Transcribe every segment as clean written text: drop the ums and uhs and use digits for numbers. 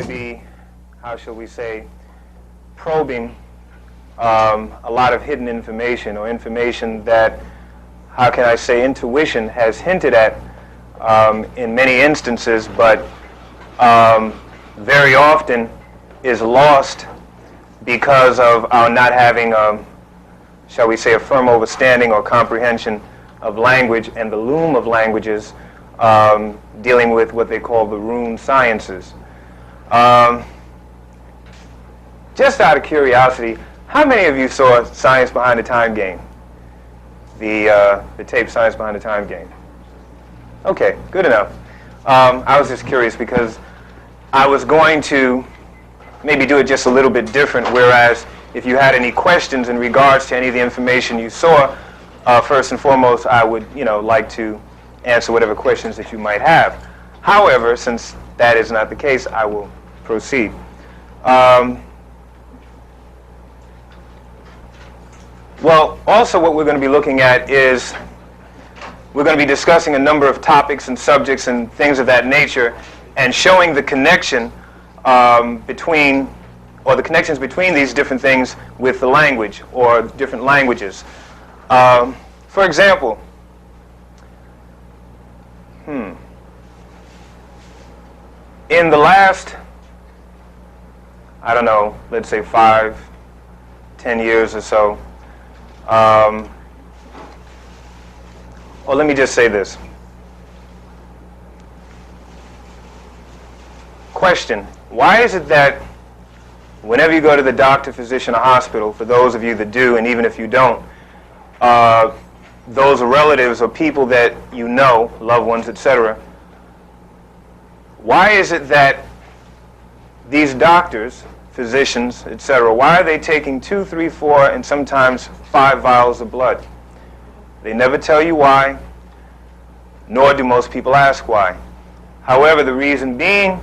to be, how shall we say, probing a lot of hidden information, or information that, how can I say, intuition has hinted at in many instances, but very often is lost because of our not having, shall we say, a firm understanding or comprehension of language and the loom of languages, dealing with what they call the rune sciences. Just out of curiosity, how many of you saw Science Behind the Time Game? The tape Science Behind the Time Game? Okay, good enough. I was just curious because I was going to maybe do it just a little bit different, whereas if you had any questions in regards to any of the information you saw, first and foremost, I would, like to answer whatever questions that you might have. However, since that is not the case, I will proceed. Well, also what we're going to be looking at is we're going to be discussing a number of topics and subjects and things of that nature, and showing the connection between the connections between these different things with the language or different languages. For example, in the last, I don't know, let's say 5, 10 years or so, or let me just say this. Question: why is it that whenever you go to the doctor, physician, or hospital, for those of you that do, and even if you don't, those relatives or people that you know, loved ones, etc., why is it that these doctors, physicians, etc., why are they taking 2, 3, 4, and sometimes 5 vials of blood? They never tell you why, nor do most people ask why. However, the reason being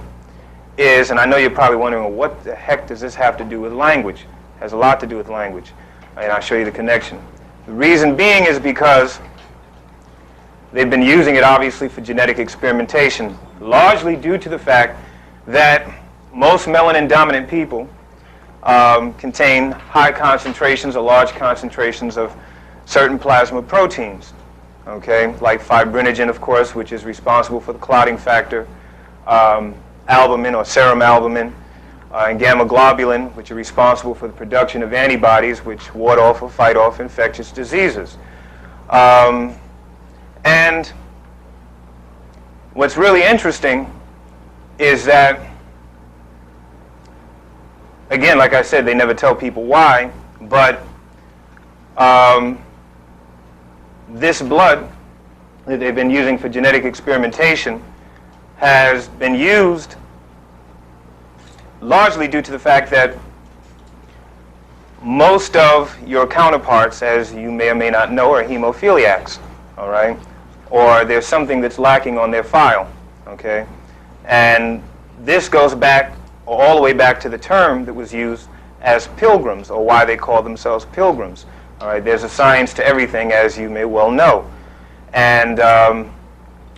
is, and I know you're probably wondering, well, what the heck does this have to do with language? It has a lot to do with language, and I'll show you the connection. The reason being is because they've been using it, obviously, for genetic experimentation, largely due to the fact that most melanin-dominant people contain high concentrations or large concentrations of certain plasma proteins, okay, like fibrinogen, of course, which is responsible for the clotting factor, albumin or serum albumin, and gamma globulin, which are responsible for the production of antibodies which ward off or fight off infectious diseases. And what's really interesting is that, again, like I said, they never tell people why, but this blood that they've been using for genetic experimentation has been used largely due to the fact that most of your counterparts, as you may or may not know, are hemophiliacs, all right? Or there's something that's lacking on their file, okay? And this goes back, or all the way back to the term that was used as pilgrims, or why they call themselves pilgrims. All right, there's a science to everything, as you may well know, and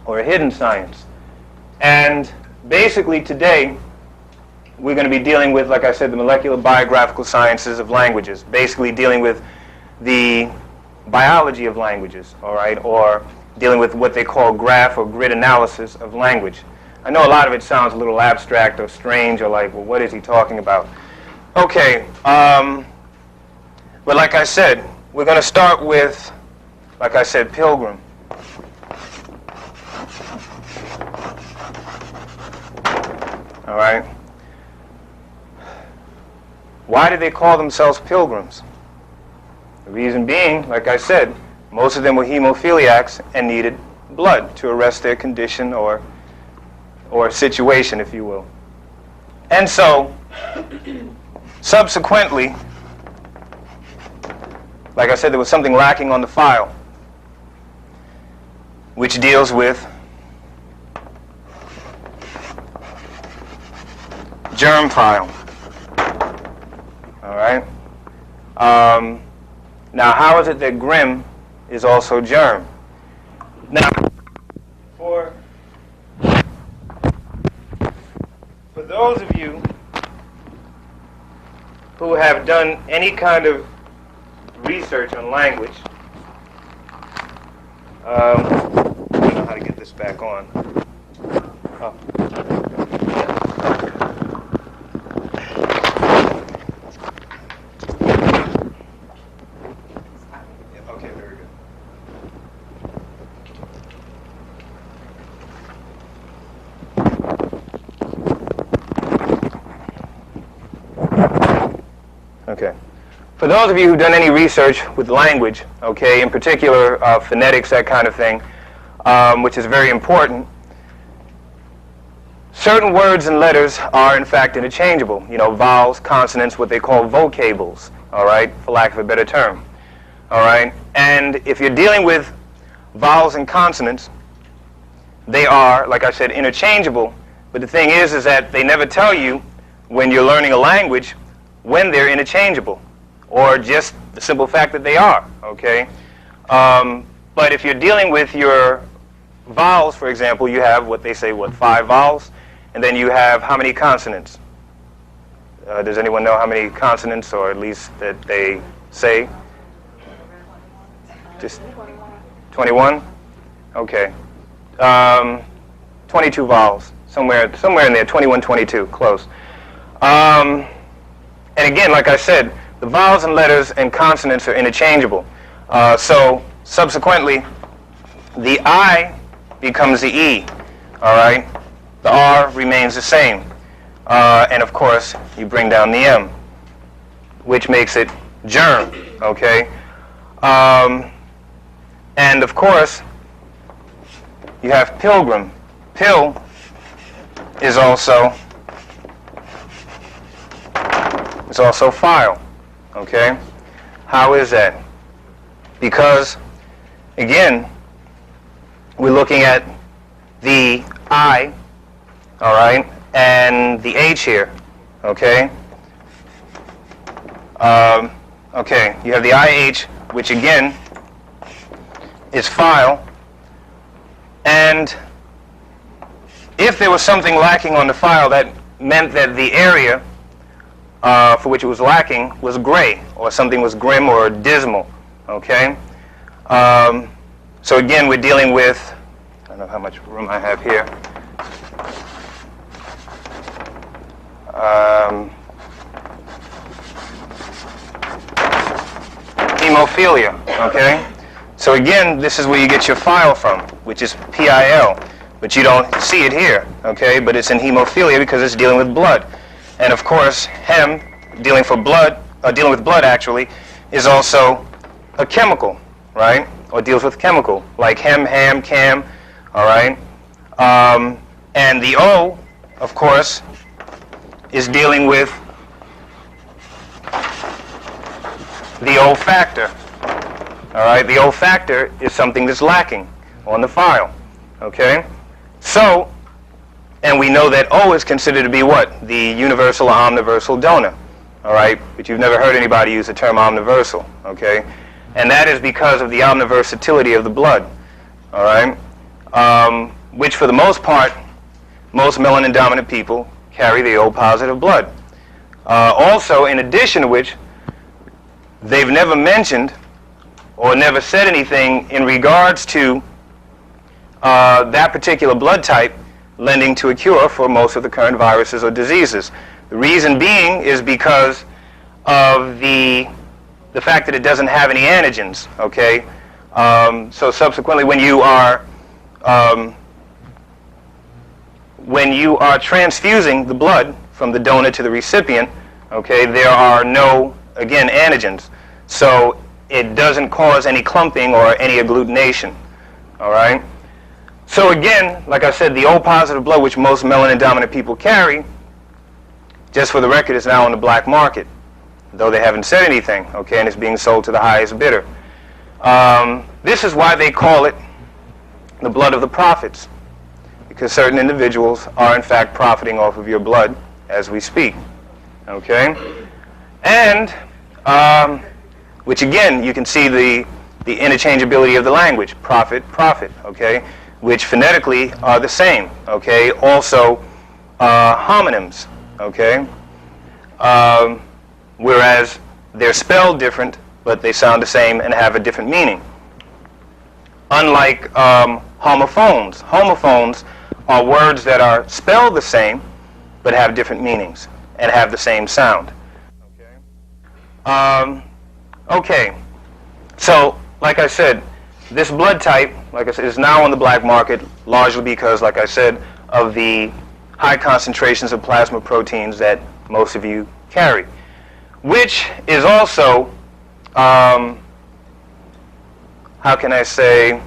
or a hidden science. And basically today, we're going to be dealing with, like I said, the molecular biographical sciences of languages, basically dealing with the biology of languages, all right, or dealing with what they call graph or grid analysis of language. I know a lot of it sounds a little abstract or strange, or like, well, what is he talking about? Okay, but like I said, we're going to start with, like I said, pilgrim. All right. Why do they call themselves pilgrims? The reason being, like I said, most of them were hemophiliacs and needed blood to arrest their condition or situation, if you will. And so, subsequently, like I said, there was something lacking on the file, which deals with germ file. All right. Now, how is it that grim is also germ? Now, for those of you who have done any kind of research on language, I don't know how to get this back on. Oh. Okay, very good. Okay. For those of you who've done any research with language, okay, in particular phonetics, that kind of thing, which is very important, certain words and letters are in fact interchangeable. You know, vowels, consonants, what they call vocables, all right, for lack of a better term, all right? And if you're dealing with vowels and consonants, they are, like I said, interchangeable, but the thing is that they never tell you when you're learning a language when they're interchangeable, or just the simple fact that they are, okay? But if you're dealing with your vowels, for example, you have what they say, 5 vowels, and then you have how many consonants? Does anyone know how many consonants, or at least that they say? Just 21? Okay. 22 vowels, somewhere in there, 21, 22, close. And again, like I said, the vowels and letters and consonants are interchangeable. So subsequently, the I becomes the E, all right? The R remains the same. And of course, you bring down the M, which makes it germ, okay? And of course, you have pilgrim. Pil is also file, okay? How is that? Because, again, we're looking at the I, all right, and the H here, okay? Okay, you have the IH, which again is file, and if there was something lacking on the file, that meant that the area for which it was lacking was gray, or something was grim or dismal, okay? So again, we're dealing with, I don't know how much room I have here. Hemophilia, okay? So again, this is where you get your file from, which is PIL, but you don't see it here, okay? But it's in hemophilia because it's dealing with blood. And of course, hem, dealing with blood actually, is also a chemical, right? Or deals with chemical, like hem, ham, cam, all right? And the O, of course, is dealing with the olfactor, all right? The olfactor is something that's lacking on the file, okay? So, and we know that O is considered to be what? The universal or omniversal donor, all right? But you've never heard anybody use the term omniversal, okay? And that is because of the omniversatility of the blood, all right? Which for the most part, most melanin-dominant people carry the O-positive blood. Also, in addition to which, they've never mentioned or never said anything in regards to that particular blood type lending to a cure for most of the current viruses or diseases. The reason being is because of the fact that it doesn't have any antigens, okay? So subsequently, when you are transfusing the blood from the donor to the recipient, okay, there are no, again, antigens. So it doesn't cause any clumping or any agglutination, all right? So again, like I said, the O-positive blood, which most melanin-dominant people carry, just for the record, is now on the black market, though they haven't said anything, okay, and it's being sold to the highest bidder. This is why they call it the blood of the prophets, because certain individuals are in fact profiting off of your blood as we speak, okay? And, which again, you can see the interchangeability of the language, prophet, prophet, okay? Which phonetically are the same, okay? Also, homonyms, okay? Whereas they're spelled different, but they sound the same and have a different meaning. Unlike homophones. Homophones are words that are spelled the same, but have different meanings and have the same sound. Okay, so like I said, this blood type, like I said, is now on the black market, largely because, like I said, of the high concentrations of plasma proteins that most of you carry, which is also, how can I say,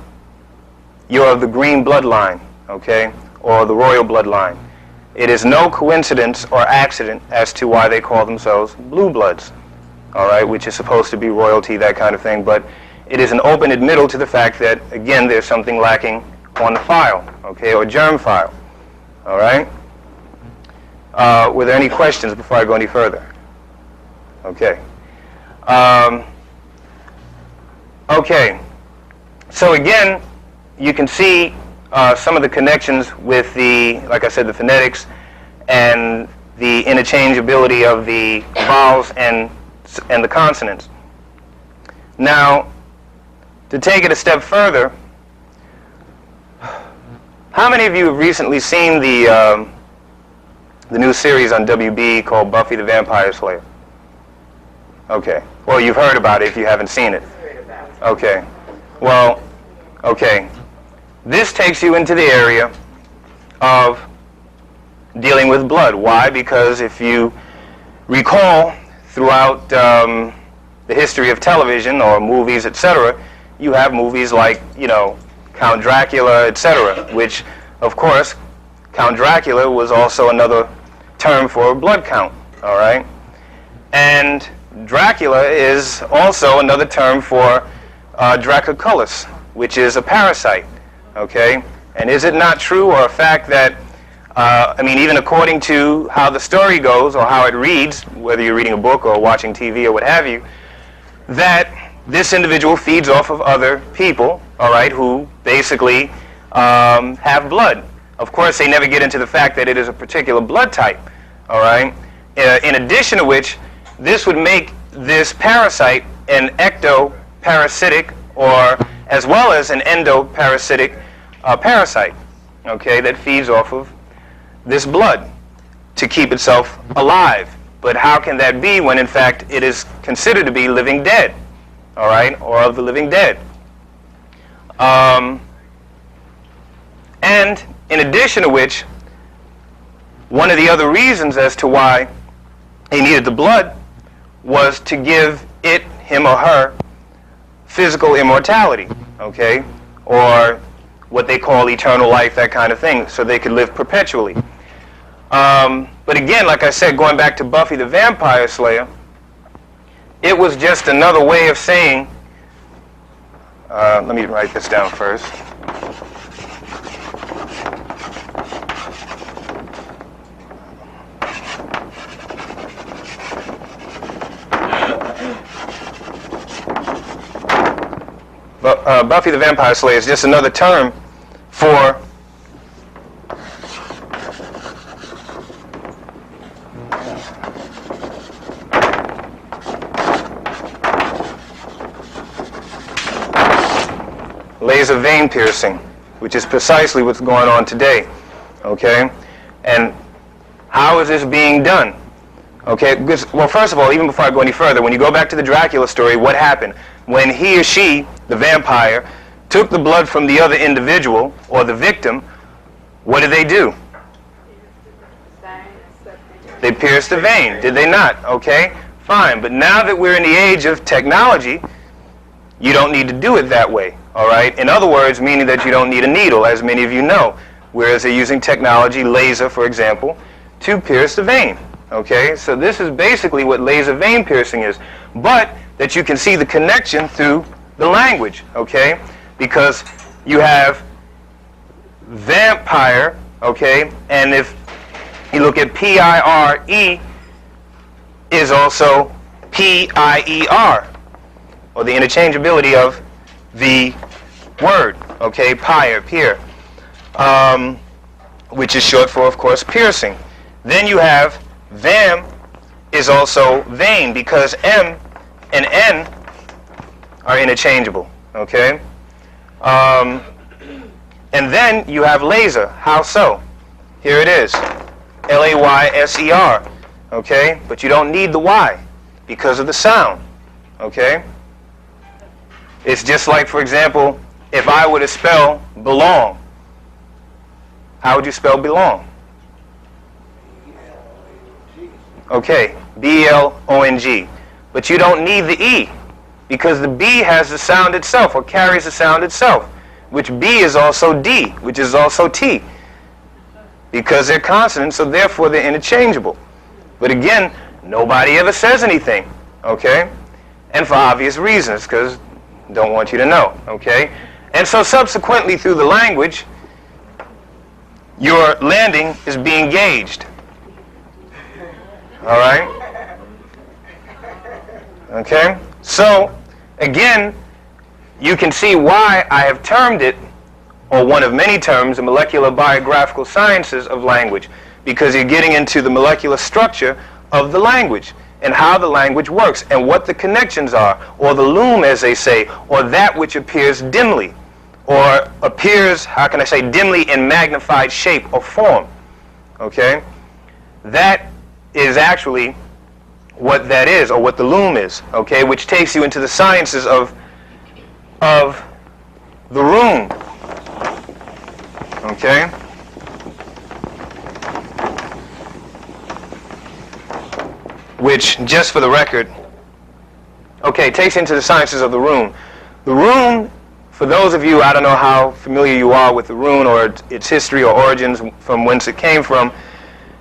you're of the green bloodline, okay, or the royal bloodline. It is no coincidence or accident as to why they call themselves blue bloods, all right, which is supposed to be royalty, that kind of thing, but it is an open admittal to the fact that, again, there's something lacking on the file, okay, or germ file, all right? Were there any questions before I go any further? Okay. Okay, so again, you can see some of the connections with the, like I said, the phonetics and the interchangeability of the vowels and the consonants. Now, to take it a step further, how many of you have recently seen the new series on WB called Buffy the Vampire Slayer? Okay. Well, you've heard about it if you haven't seen it. Okay. Well, okay. This takes you into the area of dealing with blood. Why? Because if you recall, throughout the history of television or movies, etc., you have movies like, you know, Count Dracula, etc., which, of course, Count Dracula was also another term for blood count, all right? And Dracula is also another term for Dracoculus, which is a parasite, okay? And is it not true or a fact that, I mean, even according to how the story goes or how it reads, whether you're reading a book or watching TV or what have you, that this individual feeds off of other people, all right, who basically have blood. Of course, they never get into the fact that it is a particular blood type, all right? In addition to which, this would make this parasite an ectoparasitic or as well as an endoparasitic parasite, okay, that feeds off of this blood to keep itself alive. But how can that be when, in fact, it is considered to be living dead, all right, or of the living dead? And in addition to which, one of the other reasons as to why he needed the blood was to give it, him or her, physical immortality, okay, or what they call eternal life, that kind of thing, so they could live perpetually. But again, like I said, going back to Buffy the Vampire Slayer, it was just another way of saying, let me write this down first. Buffy the Vampire Slayer is just another term for laser vein piercing, which is precisely what's going on today, okay? And how is this being done? Okay, because, well, first of all, even before I go any further, when you go back to the Dracula story, what happened? When he or she, the vampire, took the blood from the other individual, or the victim, what did they do? They pierced the vein, did they not? Okay, fine. But now that we're in the age of technology, you don't need to do it that way, all right? In other words, meaning that you don't need a needle, as many of you know, whereas they're using technology, laser, for example, to pierce the vein, okay? So this is basically what laser vein piercing is, but that you can see the connection through the language, okay? Because you have vampire, okay? And if you look at P-I-R-E, is also P-I-E-R, or the interchangeability of the word, okay? Pyre, peer, which is short for, of course, piercing. Then you have vam is also vain, because M and N are interchangeable, okay? And then you have laser. How so? Here it is, Layser, okay? But you don't need the Y because of the sound, okay? It's just like, for example, if I were to spell belong, how would you spell belong? Okay, B-L-O-N-G. But you don't need the E, because the B has the sound itself, or carries the sound itself, which B is also D, which is also T, because they're consonants, so therefore they're interchangeable. But again, nobody ever says anything, okay? And for obvious reasons, because don't want you to know, okay? And so subsequently through the language, your landing is being gauged. All right? Okay? So, again, you can see why I have termed it, or one of many terms, the molecular biographical sciences of language, because you're getting into the molecular structure of the language and how the language works and what the connections are, or the loom, as they say, or that which appears dimly, or appears, how can I say, dimly in magnified shape or form. Okay? That is actually what that is, or what the loom is, okay, which takes you into the sciences of the room. Okay? Which, just for the record, okay, takes into the sciences of the rune. The rune, for those of you, I don't know how familiar you are with the rune or its history or origins from whence it came from,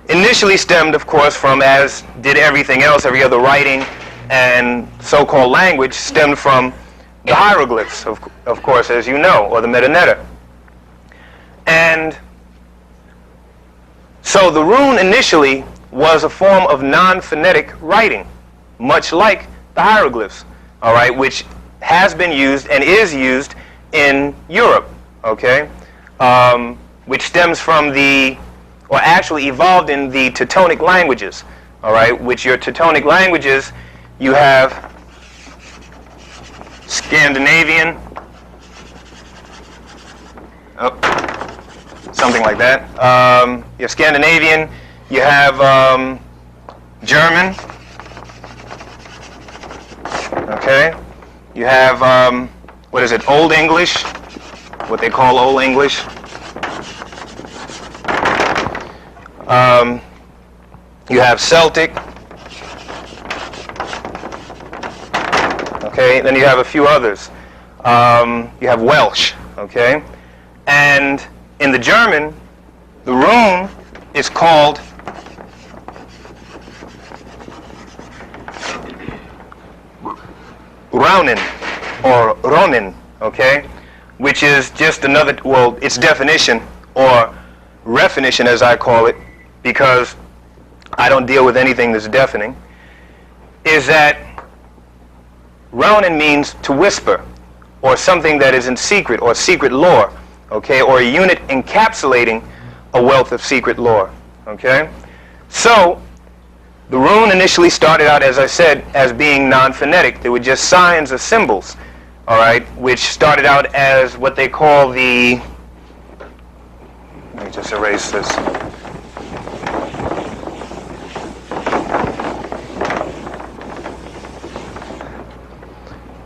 initially stemmed, of course, from, as did everything else, every other writing and so-called language, stemmed from the hieroglyphs, of course, as you know, or the metaneta. And so the rune initially was a form of non-phonetic writing, much like the hieroglyphs, all right, which has been used and is used in Europe, okay, which stems from the, or actually evolved in the Teutonic languages, all right, which your Teutonic languages, you have Scandinavian, something like that, you have Scandinavian, you have German, okay, you have, what is it, Old English, what they call Old English, you have Celtic, okay, then you have a few others, you have Welsh, okay, and in the German, the rune is called Raunen, or Ronin, okay, which is just another, well, its definition, or refinition as I call it, because I don't deal with anything that's deafening, is that Raunen means to whisper, or something that is in secret, or secret lore, okay, or a unit encapsulating a wealth of secret lore, okay? So, the rune initially started out, as I said, as being non-phonetic. They were just signs or symbols, all right, which started out as what they call the, let me just erase this.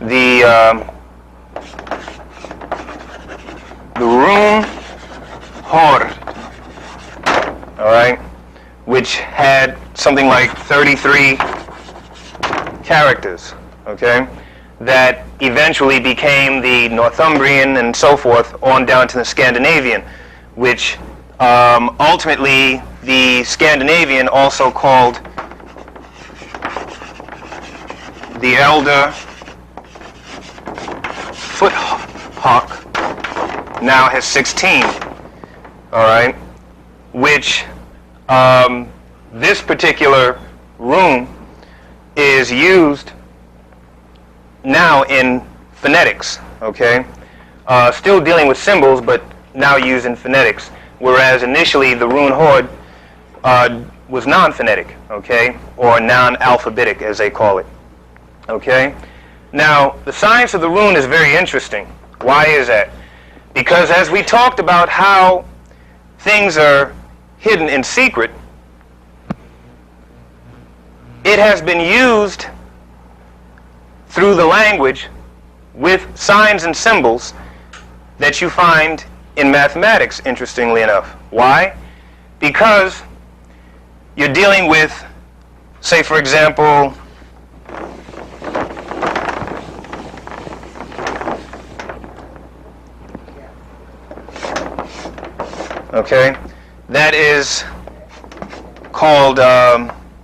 The rune hord, all right, which had something like 33 characters, okay, that eventually became the Northumbrian and so forth on down to the Scandinavian, which ultimately the Scandinavian also called the elder foothawk now has 16, all right, which this particular rune is used now in phonetics, okay, still dealing with symbols, but now used in phonetics, whereas initially the rune horde was non-phonetic, okay, or non-alphabetic as they call it, okay. Now, the science of the rune is very interesting. Why is that? Because as we talked about how things are hidden in secret, it has been used through the language with signs and symbols that you find in mathematics, interestingly enough. Why? Because you're dealing with, say for example, okay, that is called,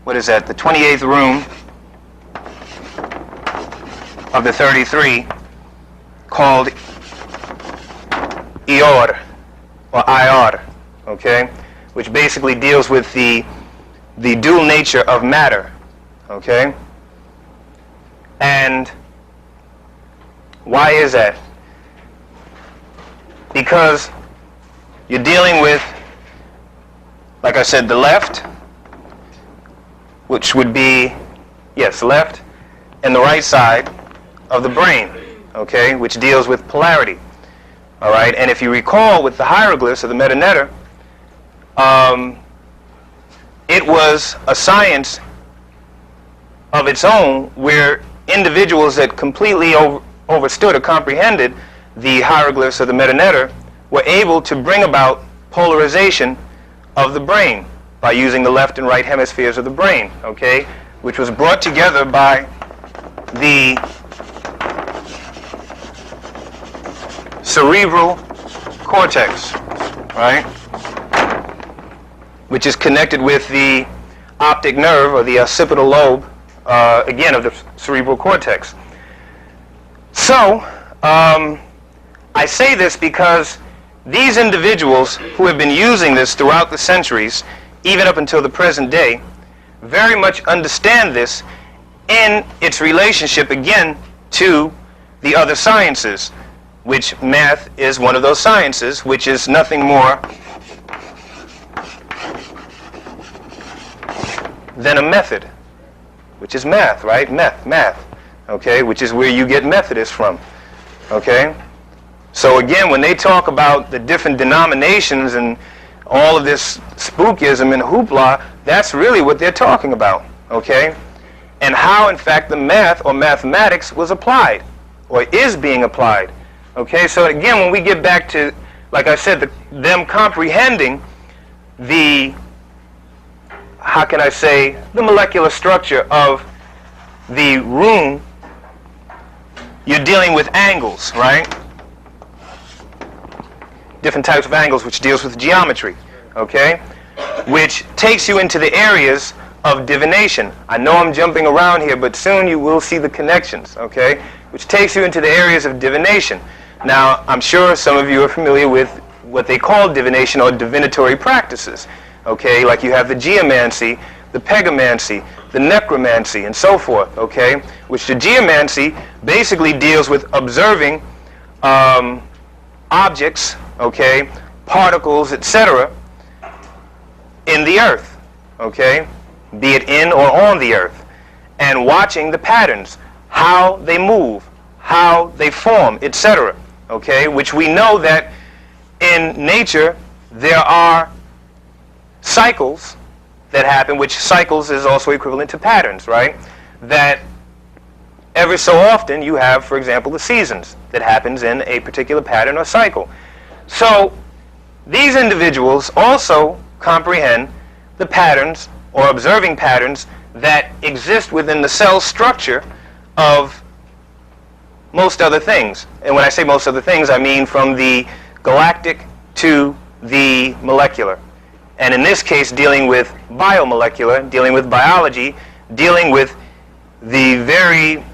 what is that, the 28th rune of the 33, called Ior, or Ior, okay, which basically deals with the dual nature of matter, okay? And why is that? Because you're dealing with, like I said, the left, which would be, yes, left, and the right side of the brain, okay, which deals with polarity. All right, and if you recall with the hieroglyphs of the Metanetter, it was a science of its own where individuals that completely overstood or comprehended the hieroglyphs of the Metanetter were able to bring about polarization of the brain by using the left and right hemispheres of the brain, okay, which was brought together by the cerebral cortex, right, which is connected with the optic nerve or the occipital lobe, again, of the cerebral cortex. So, I say this because these individuals who have been using this throughout the centuries, even up until the present day, very much understand this in its relationship, again, to the other sciences, which math is one of those sciences, which is nothing more than a method, which is math, right? Math, okay, which is where you get Methodist from, okay? So again, when they talk about the different denominations and all of this spookism and hoopla, that's really what they're talking about, okay? And how, in fact, the math or mathematics was applied, or is being applied, okay? So again, when we get back to, like I said, them comprehending the, how can I say, the molecular structure of the rune, you're dealing with angles, right? Different types of angles, which deals with geometry, okay? Which takes you into the areas of divination. I know I'm jumping around here, but soon you will see the connections, okay? Which takes you into the areas of divination. Now, I'm sure some of you are familiar with what they call divination or divinatory practices, okay? Like you have the geomancy, the pegomancy, the necromancy, and so forth, okay? Which the geomancy basically deals with observing objects, okay, particles, etc., in the earth, okay, be it in or on the earth, and watching the patterns, how they move, how they form, etc., okay, which we know that in nature there are cycles that happen, which cycles is also equivalent to patterns, right, that every so often you have, for example, the seasons that happens in a particular pattern or cycle. So these individuals also comprehend the patterns or observing patterns that exist within the cell structure of most other things. And when I say most other things, I mean from the galactic to the molecular. And in this case, dealing with biomolecular, dealing with biology, dealing with the very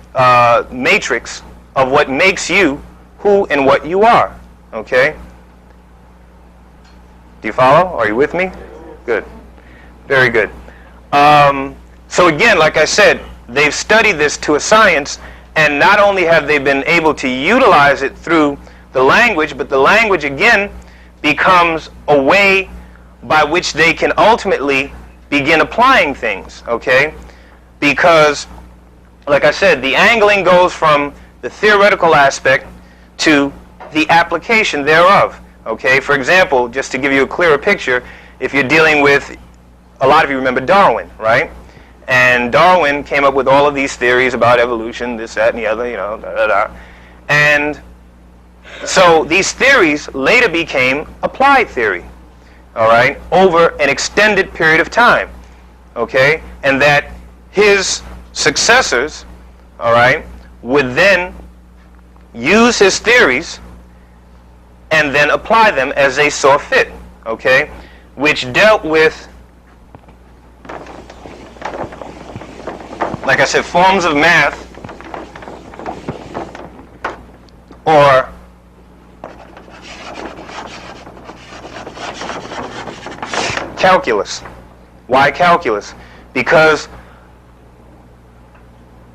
matrix of what makes you who and what you are, okay? Do you follow? Are you with me? Good. Very good. So again, like I said, they've studied this to a science, and not only have they been able to utilize it through the language, but the language, again, becomes a way by which they can ultimately begin applying things, okay? Because, like I said, the angling goes from the theoretical aspect to the application thereof, okay? For example, just to give you a clearer picture, if you're dealing with, a lot of you remember Darwin, right? And Darwin came up with all of these theories about evolution, this, that, and the other, you know, da-da-da. And so these theories later became applied theory, all right, over an extended period of time, okay? And that his successors, all right, would then use his theories and then apply them as they saw fit, okay? Which dealt with, like I said, forms of math or calculus. Why calculus? Because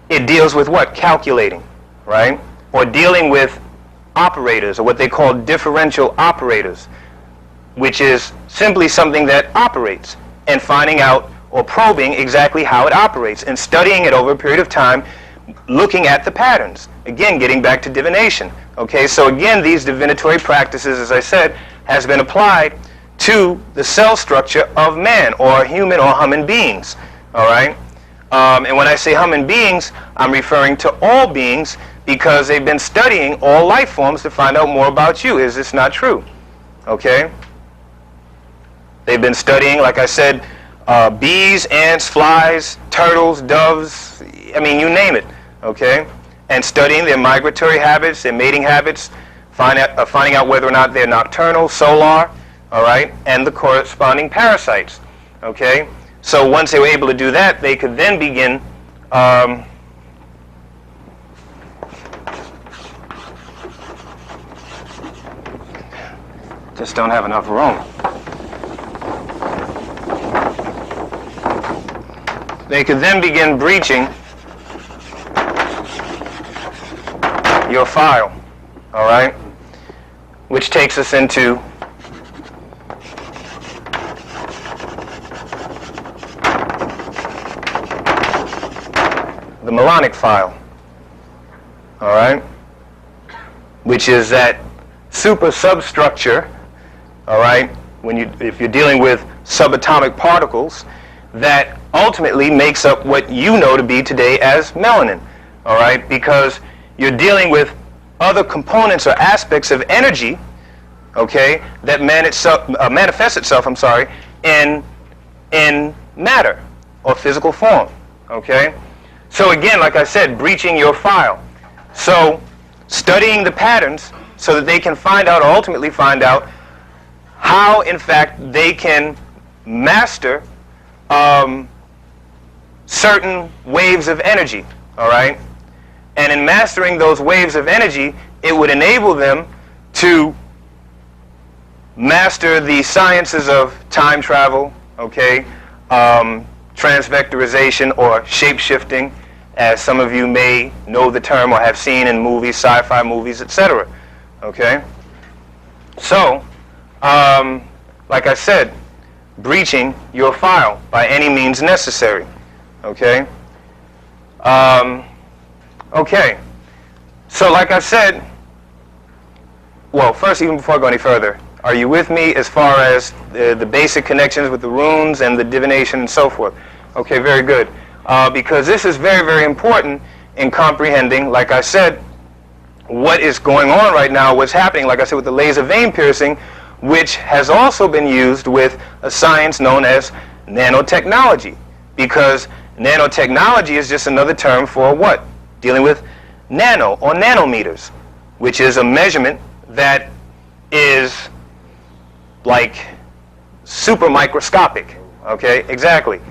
it deals with what? Calculating, right? Or dealing with operators, or what they call differential operators, which is simply something that operates, and finding out or probing exactly how it operates and studying it over a period of time, looking at the patterns. Again, getting back to divination. Okay, so again, these divinatory practices, as I said, has been applied to the cell structure of man, or human or human beings. All right? And when I say human beings, I'm referring to all beings, because they've been studying all life forms to find out more about you. Is this not true? Okay? They've been studying, like I said, bees, ants, flies, turtles, doves, I mean, you name it, okay? And studying their migratory habits, their mating habits, finding out whether or not they're nocturnal, solar, all right, and the corresponding parasites, okay? So once they were able to do that, they could then begin just don't have enough room. They could then begin breaching your file, all right? Which takes us into the Malonic File, all right? Which is that super substructure, all right, if you're dealing with subatomic particles, that ultimately makes up what you know to be today as melanin, all right? Because you're dealing with other components or aspects of energy, okay, that manifests itself, in matter or physical form, okay? So again, like I said, breaching your file. So studying the patterns so that they can find out, or ultimately find out, how in fact they can master certain waves of energy, all right? And in mastering those waves of energy, it would enable them to master the sciences of time travel, okay, transvectorization or shape-shifting, as some of you may know the term or have seen in movies, sci-fi movies, etc., okay? So, like I said, breaching your file by any means necessary, okay? Okay, so like I said, well, first, even before I go any further, are you with me as far as the basic connections with the runes and the divination and so forth? Okay, very good. Because this is very, very important in comprehending, like I said, what is going on right now, what's happening, like I said, with the laser vein piercing, which has also been used with a science known as nanotechnology. Because nanotechnology is just another term for what? Dealing with nano or nanometers, which is a measurement that is like super microscopic. Okay, exactly.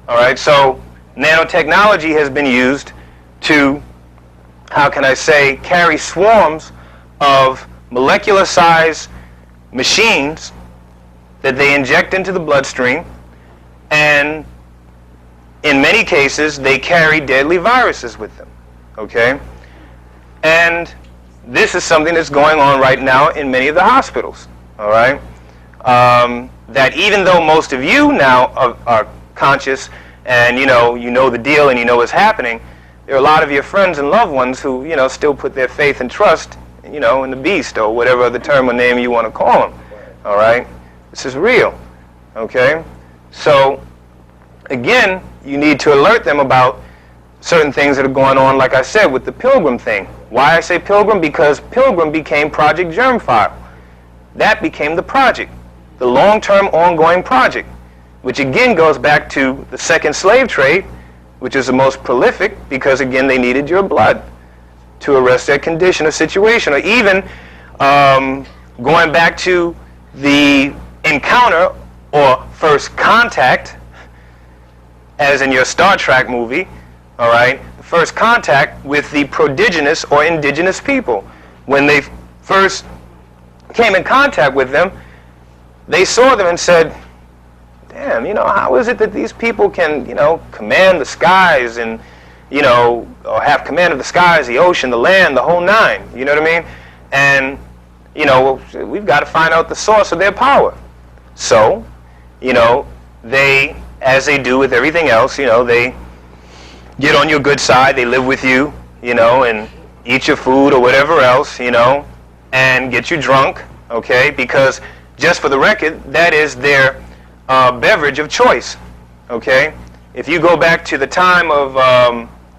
All right, so nanotechnology has been used to, how can I say, carry swarms of molecular size machines that they inject into the bloodstream, and in many cases they carry deadly viruses with them, okay? And this is something that's going on right now in many of the hospitals, all right? That even though most of you now are conscious and you know the deal and you know what's happening, there are a lot of your friends and loved ones who, still put their faith and trust, in the beast or whatever other term or name you want to call them. All right? This is real. Okay? So, again, you need to alert them about certain things that are going on, like I said, with the Pilgrim thing. Why I say Pilgrim? Because Pilgrim became Project Germfile. That became the project, the long-term ongoing project, which again goes back to the second slave trade, which is the most prolific because, again, they needed your blood to arrest their condition or situation. Or even going back to the encounter or first contact, as in your Star Trek movie, all right, the first contact with the prodigious or indigenous people. When they first came in contact with them, they saw them and said, damn, how is it that these people can, command the skies and, or have command of the skies, the ocean, the land, the whole nine, you know what I mean? And, we've got to find out the source of their power. So, they, as they do with everything else, they get on your good side, they live with you, and eat your food or whatever else, and get you drunk, okay? Because, just for the record, that is their beverage of choice, okay? If you go back to the time of,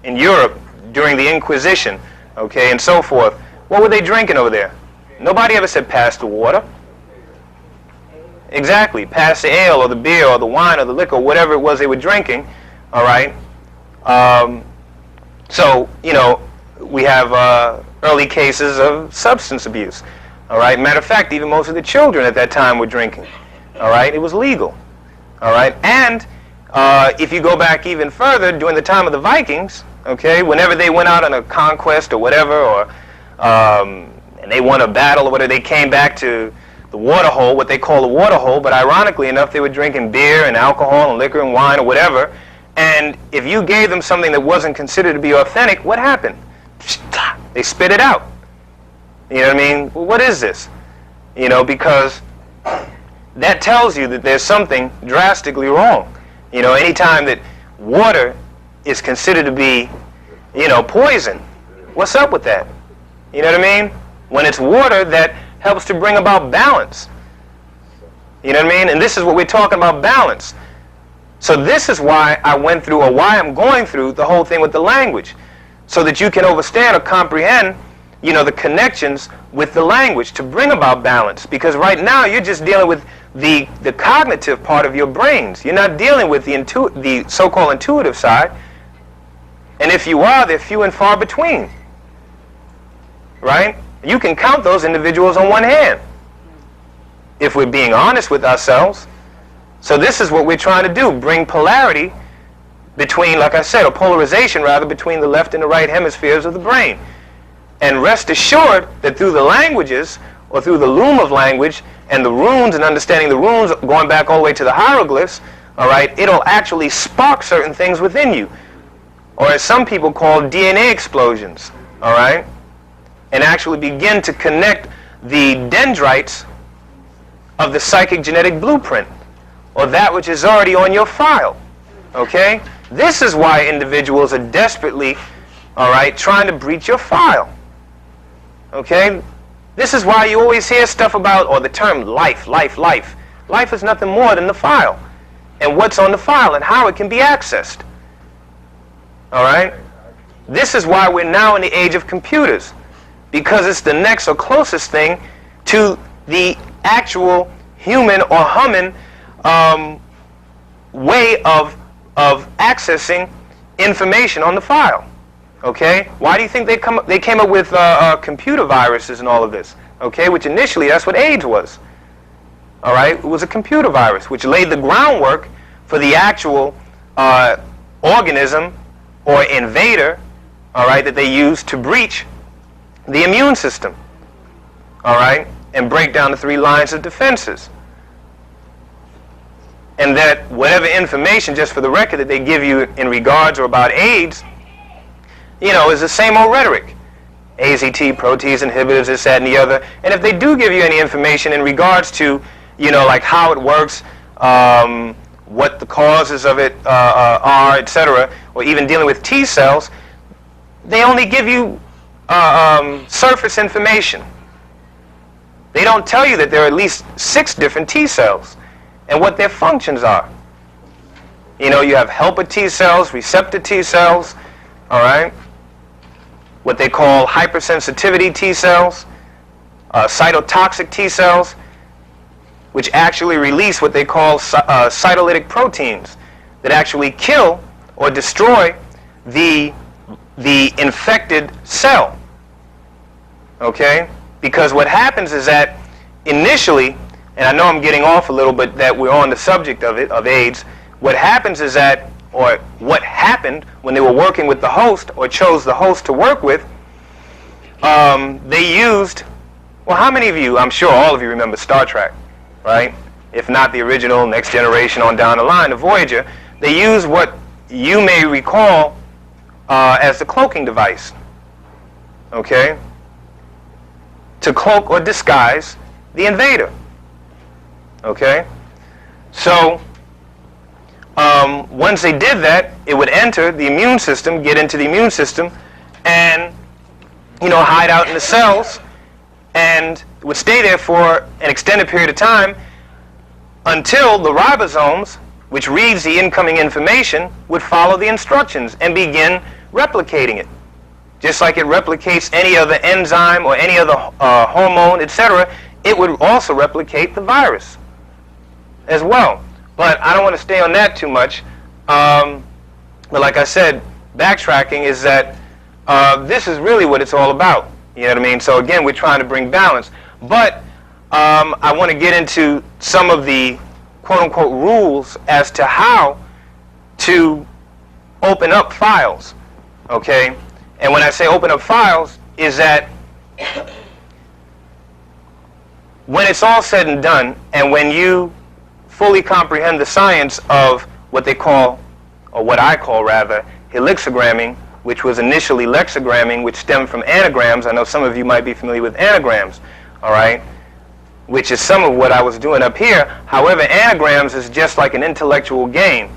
in Europe, during the Inquisition, okay, and so forth, what were they drinking over there? Nobody ever said pass the water. Exactly, pass the ale or the beer or the wine or the liquor, whatever it was they were drinking, all right? So, we have early cases of substance abuse, all right? Matter of fact, even most of the children at that time were drinking, all right? It was legal, all right? And if you go back even further, during the time of the Vikings, okay, whenever they went out on a conquest or whatever, or and they won a battle or whatever, they came back to the water hole, what they call the water hole, but ironically enough, they were drinking beer and alcohol and liquor and wine or whatever. And if you gave them something that wasn't considered to be authentic, what happened? They spit it out. You know what I mean? Well, what is this? Because that tells you that there's something drastically wrong. Anytime that water is considered to be, poison, what's up with that? You know what I mean? When it's water that helps to bring about balance. You know what I mean? And this is what we're talking about, balance. So this is why I went through, or why I'm going through the whole thing with the language, so that you can understand or comprehend, the connections with the language to bring about balance. Because right now you're just dealing with the cognitive part of your brains. You're not dealing with the so-called intuitive side. And if you are, they're few and far between. Right? You can count those individuals on one hand, if we're being honest with ourselves. So this is what we're trying to do, bring polarity between, like I said, or polarization rather, between the left and the right hemispheres of the brain. And rest assured that through the languages, or through the loom of language, and the runes, and understanding the runes, going back all the way to the hieroglyphs, all right, it'll actually spark certain things within you. Or as some people call DNA explosions, all right? And actually begin to connect the dendrites of the psychic genetic blueprint, or that which is already on your file, okay? This is why individuals are desperately, all right, trying to breach your file, okay? This is why you always hear stuff about, or the term life, life, life. Life is nothing more than the file, and what's on the file, and how it can be accessed, all right? This is why we're now in the age of computers, because it's the next or closest thing to the actual human or human way of accessing information on the file. Okay? Why do you think they came up with computer viruses and all of this? Okay? Which initially, that's what AIDS was. All right? It was a computer virus, which laid the groundwork for the actual organism or invader, all right, that they used to breach the immune system, all right, and break down the 3 lines of defenses. And that whatever information, just for the record, that they give you in regards or about AIDS, is the same old rhetoric. AZT, protease inhibitors, this, that, and the other. And if they do give you any information in regards to, like how it works, what the causes of it are, etc., or even dealing with T cells, they only give you surface information. They don't tell you that there are at least 6 different T cells and what their functions are. You know, you have helper T cells, receptor T cells, all right? What they call hypersensitivity T cells, cytotoxic T cells, which actually release what they call cytolytic proteins that actually kill or destroy the infected cell. Okay? Because what happens is that initially, and I know I'm getting off a little, but that we're on the subject of it, of AIDS, what happens is that, or what happened when they were working with the host, or chose the host to work with, they used, well, how many of you, I'm sure all of you remember Star Trek, right? If not the original, Next Generation on down the line, the Voyager, they used what you may recall as the cloaking device, okay? To cloak or disguise the invader, okay? So, once they did that, it would enter the immune system, get into the immune system, and, you know, hide out in the cells, and would stay there for an extended period of time until the ribosomes, which reads the incoming information, would follow the instructions and begin replicating it. Just like it replicates any other enzyme or any other hormone, etc., it would also replicate the virus as well. But I don't want to stay on that too much. But like I said, backtracking is that this is really what it's all about. You know what I mean? So again, we're trying to bring balance. But I want to get into some of the quote-unquote rules as to how to open up files. Okay? And when I say open up files, is that when it's all said and done, and when you fully comprehend the science of what they call, or what I call rather, helixigramming, which was initially lexigramming, which stemmed from anagrams. I know some of you might be familiar with anagrams, all right, which is some of what I was doing up here. However, anagrams is just like an intellectual game.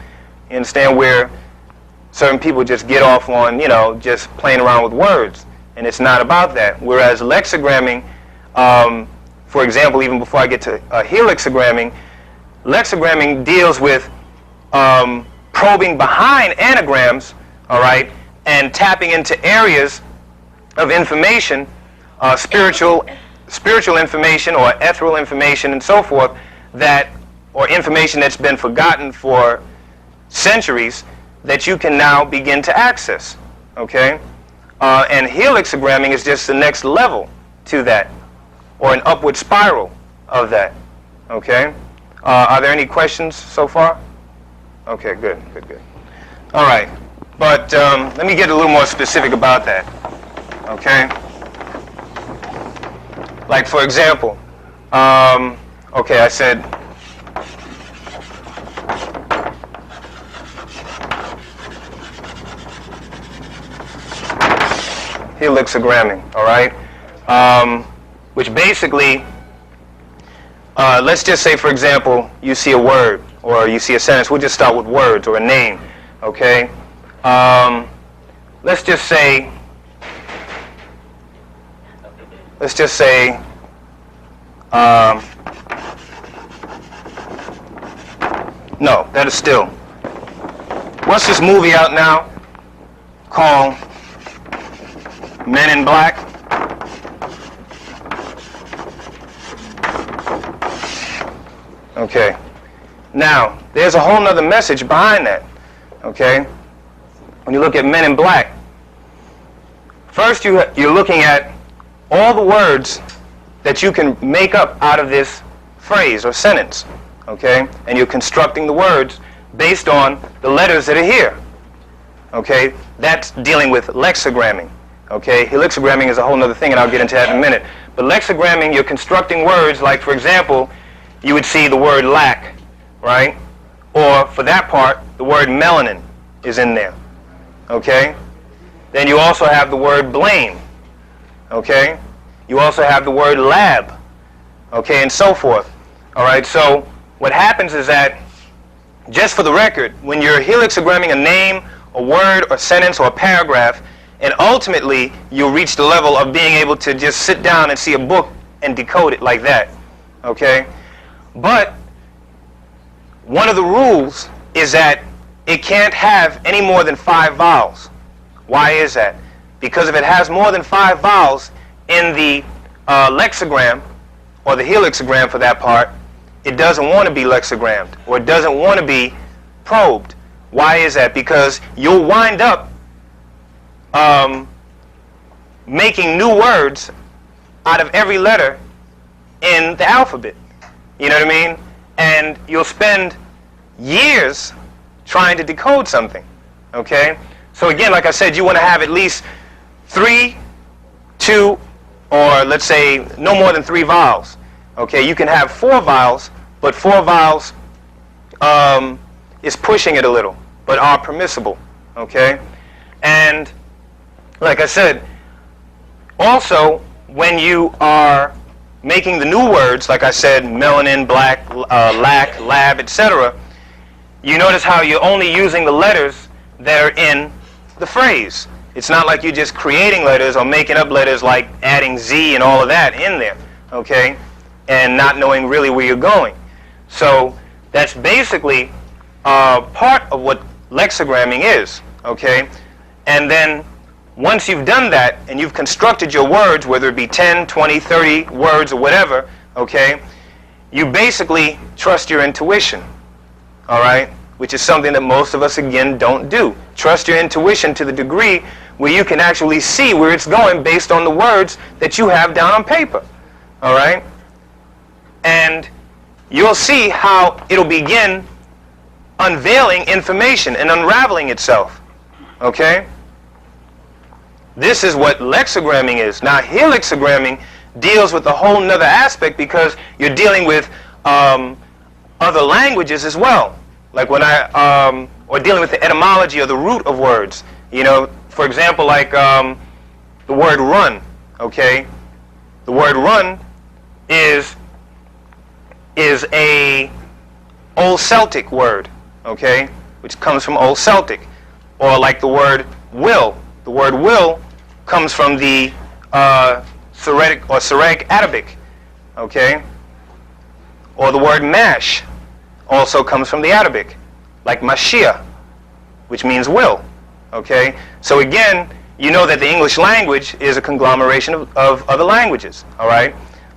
You understand, where certain people just get off on, you know, just playing around with words, and it's not about that. Whereas lexigramming, for example, even before I get to helixigramming, lexigramming deals with probing behind anagrams, all right, and tapping into areas of information, spiritual information or ethereal information and so forth, that, or information that's been forgotten for centuries, that you can now begin to access, okay? And helixigramming is just the next level to that, or an upward spiral of that, okay? Are there any questions so far? Okay, good. All right, but let me get a little more specific about that, okay? Like, for example, okay, I said, helixigramming, all right? Which basically, let's just say, for example, you see a word or you see a sentence. We'll just start with words or a name, okay? Let's just say, no, that is still. What's this movie out now called Men in Black? Okay. Now, there's a whole nother message behind that. Okay? When you look at Men in Black, first you're looking at all the words that you can make up out of this phrase or sentence. Okay? And you're constructing the words based on the letters that are here. Okay? That's dealing with lexigramming. Okay? Helixigramming is a whole other thing, and I'll get into that in a minute. But lexigramming, you're constructing words like, for example, you would see the word lack, right? Or, for that part, the word melanin is in there. Okay? Then you also have the word blame. Okay? You also have the word lab. Okay? And so forth. All right? So, what happens is that just for the record, when you're helixogramming a name, a word, or sentence, or a paragraph, and ultimately you'll reach the level of being able to just sit down and see a book and decode it like that, okay? But one of the rules is that it can't have any more than 5 vowels. Why is that? Because if it has more than 5 vowels in the lexicgram, or the helixogram for that part, it doesn't want to be lexicogrammed, or it doesn't want to be probed. Why is that? Because you'll wind up making new words out of every letter in the alphabet. You know what I mean? And you'll spend years trying to decode something. Okay? So again, like I said, you want to have at least 3, 2, or let's say no more than 3 vowels. Okay? You can have 4 vowels, but 4 vowels is pushing it a little, but are permissible. Okay? And like I said, also when you are making the new words, like I said, melanin, black, lack, lab, etc., you notice how you're only using the letters that are in the phrase. It's not like you're just creating letters or making up letters, like adding Z and all of that in there, okay, and not knowing really where you're going. So that's basically part of what lexigramming is, okay? And then once you've done that and you've constructed your words, whether it be 10, 20, 30 words or whatever, okay, you basically trust your intuition, all right, which is something that most of us, again, don't do. Trust your intuition to the degree where you can actually see where it's going based on the words that you have down on paper, all right? And you'll see how it'll begin unveiling information and unraveling itself, okay? This is what lexigramming is. Now, helixogramming deals with a whole nother aspect because you're dealing with other languages as well. Like when or dealing with the etymology or the root of words. You know, for example, like the word run, okay? The word run is a Old Celtic word, okay? Which comes from Old Celtic. Or like the word will. The word will comes from the Syriac or Syriac Arabic, okay? Or the word mash also comes from the Arabic, like Mashia, which means will, okay? So again, you know that the English language is a conglomeration of other languages, all right?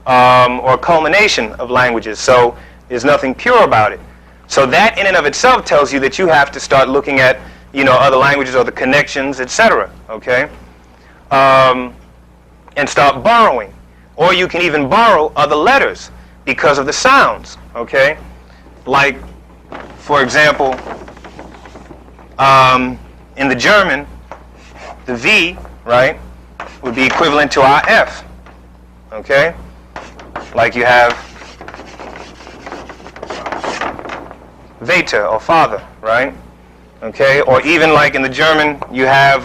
Or a culmination of languages, so there's nothing pure about it. So that in and of itself tells you that you have to start looking at, you know, other languages or the connections, etc., okay? And start borrowing. Or you can even borrow other letters because of the sounds, okay? Like, for example, in the German, the V, right, would be equivalent to our F, okay? Like you have Vater, or father, right? Okay, or even like in the German, you have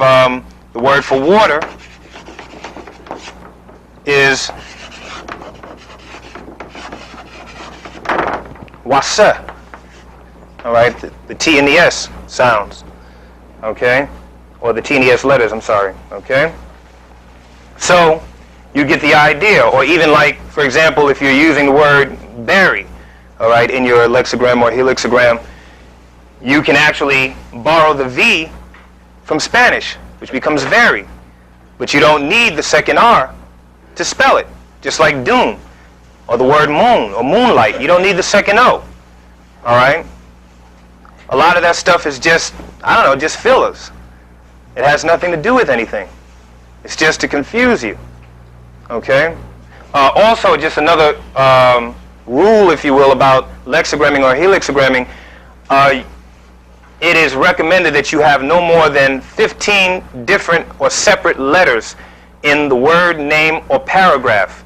the word for water is Wasser. All right, the T and the S sounds, okay, or the T and the S letters, I'm sorry, okay. So you get the idea. Or even like, for example, if you're using the word berry, all right, in your lexigram or helixogram, you can actually borrow the V from Spanish, which becomes very, but you don't need the second R to spell it, just like doom, or the word moon, or moonlight. You don't need the second O, all right? A lot of that stuff is just, I don't know, just fillers. It has nothing to do with anything. It's just to confuse you, okay? Also, just another rule, if you will, about lexigramming or helixogramming, it is recommended that you have no more than 15 different or separate letters in the word, name, or paragraph.